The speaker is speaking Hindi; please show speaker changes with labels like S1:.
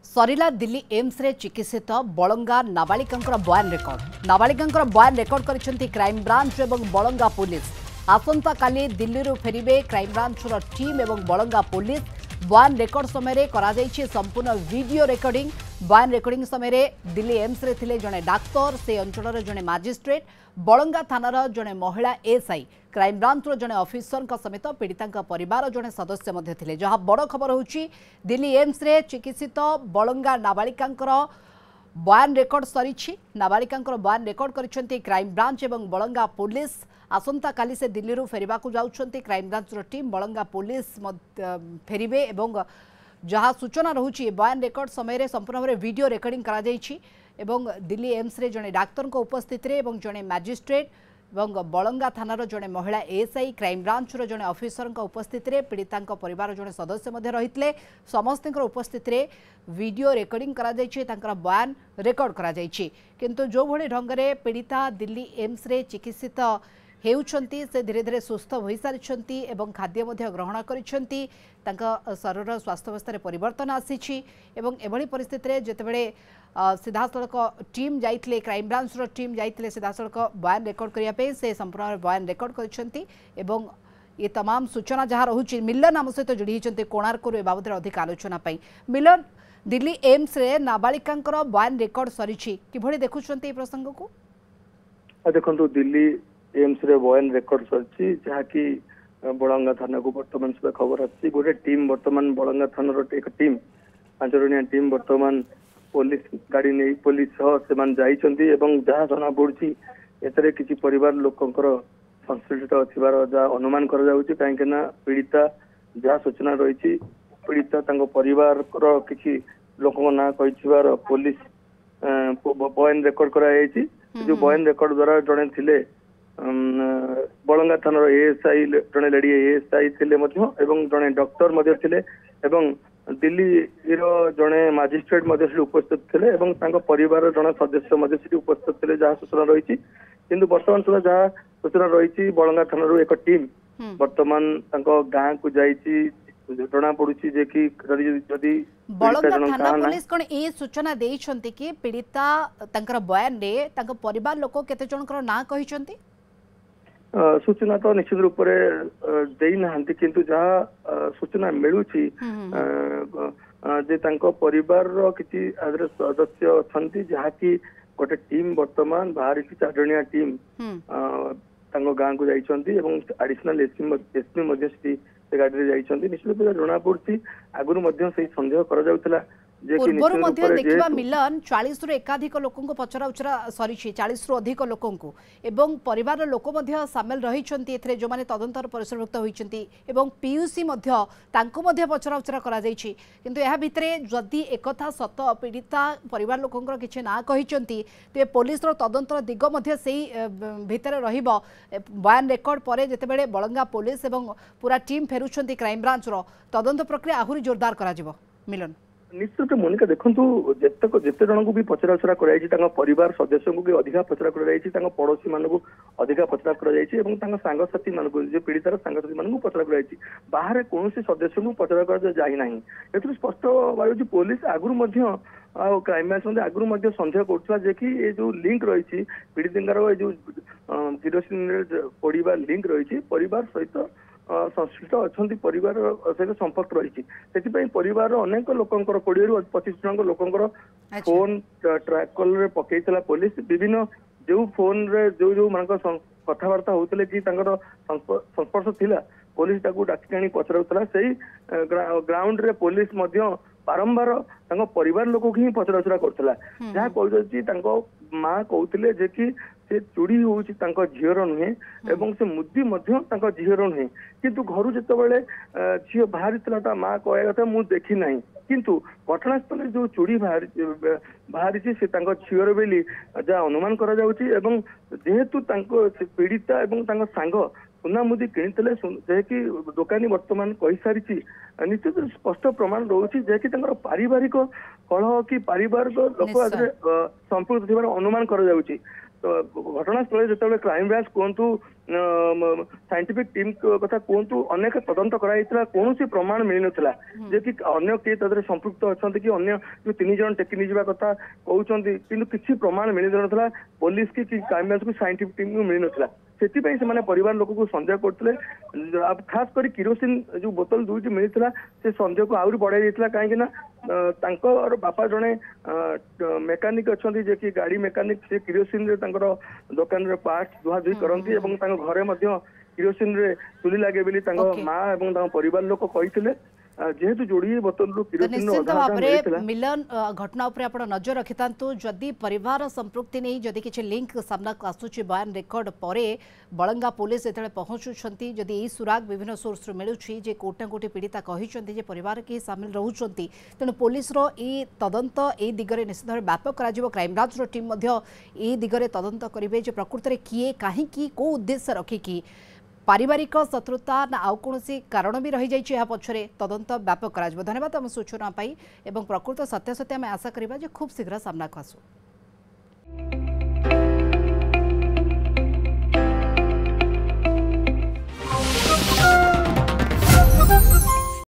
S1: सरिला दिल्ली एम्स रे चिकित्सित बलंगा नाबालिका बयान रेकर्ड करिसेंती क्राइम ब्रांच एवं बलंगा पुलिस। आसंता काली दिल्ली रू फेरिबे क्राइम ब्रांच रो टीम एवं बलंगा पुलिस। बयान रेकर्ड समय करा जायछि संपूर्ण वीडियो रेकर्डिंग। बयान रेकर्डिंग समय दिल्ली एम्स रे थिले जने डाक्तर, से अंचल जने मजिस्ट्रेट, बलंगा थानार जने महिला एसआई, क्राइम ब्रांच रो जने ऑफिसर समेत पीड़िता परिवार जने सदस्य मध्य थिले। जहां बड़ खबर होछि दिल्ली एम्स रे चिकित्सित बलंगा नाबालिकांकर बयान रेकर्ड सरीछि। नाबालिकांकर बयान रेकर्ड करिसेंती क्राइम ब्रांच एवं बलंगा पुलिस। आसंता काली से दिल्ली रू फेरिबा को जाउछंती क्राइम ब्रांच रो टीम, बलंगा पुलिस फेरिबे एवं जहाँ सूचना रहुछि बयान रेकर्ड समय संपूर्ण भाव वीडियो रेकर्डिंग करा जायछि एवं दिल्ली एम्स रे जने डाक्तर उपस्थित रे एवं जने मजिस्ट्रेट एवं बलंगा थानार जने महिला एएसआई, क्राइम ब्रांच रो जने ऑफिसर उपस्थित रे पीड़िता परिवार जने सदस्य मध्य रहितले। समस्त उपस्थित रे वीडियो रेकर्डिंग करा जायछि, तांकर बयान रेकर्ड करा जायछि। किंतु जो भली ढंग रे पीड़िता दिल्ली एम्स रे चिकित्सित हेउछंती से धीरे धीरे सुस्थ हो सारी एवं खाद्य मध्य ग्रहण करिसेंती। तांका शरीर स्वास्थ्य अवस्था परिवर्तन आसीछि एवं एभली परिस्थिति रे जेतेबेले सीधासलख टीम जाइथिले, क्राइम ब्रांच रो टीम जाइथिले सीधासलख बयान रेकर्ड करिया पे से संपूर्ण बयान रेकर्ड करिसेंती एवं ये तमाम सूचना जहाँ रहुछि। मिलन आम सहित जोड़ी होइछंती कोणार्क रो ए बाबद अधिक आलोचना पई। मिलन, दिल्ली एम्स रे नाबालिकांकर बयान रेकर्ड सरीछि, किभली देखुछंती ए प्रसंग को?
S2: देखंतु दिल्ली एम्स रे बयान रेकर्ड सरी जहाँ की बलंगा थाना को बर्तमान सुधा खबर आसी गोटे टीम बर्तमान बलंगा थाना एक टीम 5 जणिया टीम बर्तमान पुलिस गाड़ी नहीं पुलिस से जहाँ जना पड़ी एतरे किसी परिवार लोकंकर संश्लिष्ट थिबार जहाँ अनुमान करा जाउछि। काहेकि ना पीड़िता जहाँ सूचना रही पीड़िता परिवार किसी लोकों ना कहिथिबार पुलिस बयान रेकर्ड कराई। जो बयान रेकर्ड द्वारा जड़े थिले बलंगा थाना एएसआई जड़े लेडी एएसआई थिले जड़े डॉक्टर मध्य थिले एवं दिल्ली जड़े मजिस्ट्रेट उपस्थित थिले एवं परिवार जड़े सदस्य उपस्थित थिले जहाँ सूचना रही। किंतु वर्तमान सुधा जहाँ सूचना रही बलंगा थाना एक टीम वर्तमान गाँ को जाइछि जना पड़ुछि जे कि जदि
S1: बलंगा थाना पुलिस कोन ए सूचना देइछंती कि पीड़िता तंकर बयान रे तंक परिवार लोक केते जनकर ना कहिछंती?
S2: सूचना तो निश्चित रूप से देई नाहंती, किंतु जहाँ सूचना मिलुछि जे तांको परिवार रो किछि सदस्य अछंती जहाँ की गोटे टीम वर्तमान बाहर 4 जणिया टीम तांको गाँ को जाइछंती एवं एडिशनल एसपी मध्यस्थी से गाड़ी जाइछंती। निश्चित रूप से जना पड़छि आगुरु मध्य से संदेह करा जाउतला
S1: पूर्वर मध्य देखिबा मिलन 40 रु एकाधिक लोकंको पचरा उचरा सरीछि 40 रु अधिक लोकंको एवं परिवार लोक मध्य शामिल रहिछंती एथरे जो माने तदंतर परिसरभुक्त होइछंती एवं पीयूसी मध्य तांको मध्य पचरा उचरा करा जाइछि। किंतु एहा भितरे जदि एकथा सत पीड़िता परिवार लोकंकर किछि ना कहिछंती ते पुलिस रो तदंतर दिग मध्य सेही भितरे रहिबो। बयान रेकर्ड परे जेतेबेले बलंगा पुलिस एवं पूरा टीम फेरुछंती क्राइम ब्रांच रो तदंत प्रक्रिया आहुरी जोरदार करा जिवो। मिलन
S2: निश्चित मोनिका देखु जिते जन को भी पचरा उचरा कर परिवार सदस्य को भी अधिका पचरा कर पड़ोशी मान को अधिका पचरा कर सांगसाथी मान पीड़ितार सांगसाथी मान पचरा कर बाहर कौन सदस्य को पचरा कर जाना ए स्पष्ट बाहर पुलिस आगुरी क्राइम ब्रांच आगुरी सन्देह कर जो लिंक रही पीड़ितार जो किरोसिन पड़ा लिंक रही परिवार सहित संश्लिष्ट अच्छा परिवार सहित संपर्क रही परिवार अनेक लोकंकर 20 रु 25 जन लोकंकर फोन ट्रैक कॉल पकईला पुलिस विभिन्न जो फोन रे जो मान कथबार्ता होते कि संस्पर्श थिला पुलिस डाकी आनी पचराउला से ग्राउंड रे पुलिस बारंबार परिवार लोक ही पचराउचरा करता जहाँ कह माँ कहते जे कि से चूड़ी हूँ झीर नुहे एवं से मुदी झीर नुहे किंतु घर जिते झील बाहरी माँ कह कथा मुझे देखी ना किंतु घटनास्थल जो चूड़ी बाहरी से झीर बोली जहाँ अनुमान करा जेहेतु पीड़िता एवं सांग सुना मुदी किणिले जेकि दुकानी वर्तमान कही सारी निश्चित स्पष्ट प्रमाण रोचे जेकि पारिवारिक कलह कि पारिवारिक लोक संपुक्त अनुमान करा घटनास्थल जो क्राइम ब्रांच कहतु साइंटिफिक टीम कथा कहतु अनेक तदंत कराइला कौन प्रमाण मिल नाला जे कि अन्य किए तदर संपृक्त अच्छा कि अन्य जो 3 जन टेकी नहीं जावा कहते कि किसी प्रमाण मिल ना पुलिस की क्राइम ब्रांच को साइंटिफिक टीम को मिल नाला से परिवार लोक को सन्देह करते खास कर किरोसिन जो बोतल 2टी मिलता से सन्देह को आहरी बढ़ाई देता कहीं बापा जड़े मेकानिक अच्छा जे कि गाड़ी मेकानिक से किरोसिन दुकान पार्ट धुआधुई करती घरे किरोसिन रे चुली लगे बोली माँ और परिवार लोक कही जेहेतु जोड़ी बोतल
S1: निश्चित भाव मिलन घटना उपर आप नजर रखिथांतु जदि परिवार संपृक्ति नहीं जदि किसी लिंक सामना को आसुची बयान रेकर्ड पर बलंगा पुलिस जो पहुंचुंट जदि यही सुराग विभिन्न सोर्स मिलूँ जे कोटा कोटी पीड़िता कहते परिवार के सामिल रोचंती तेणु पुलिस तदंत ए दिगरे निश्चित भाव व्यापक क्राइमब्रांच टीम ए दिगरे तदंत करेंगे प्रकृत में किए कहीं को उद्देश्य रखिकी पारिवारिक शत्रुता ना आउ कौन कारण भी रही जाइए पछरे तदंत व्यापक करा। धन्यवाद आम सूचना पाई एवं प्रकृत सत्यासत्य आम आशा करिबा जे खूब शीघ्र सामना को आसू।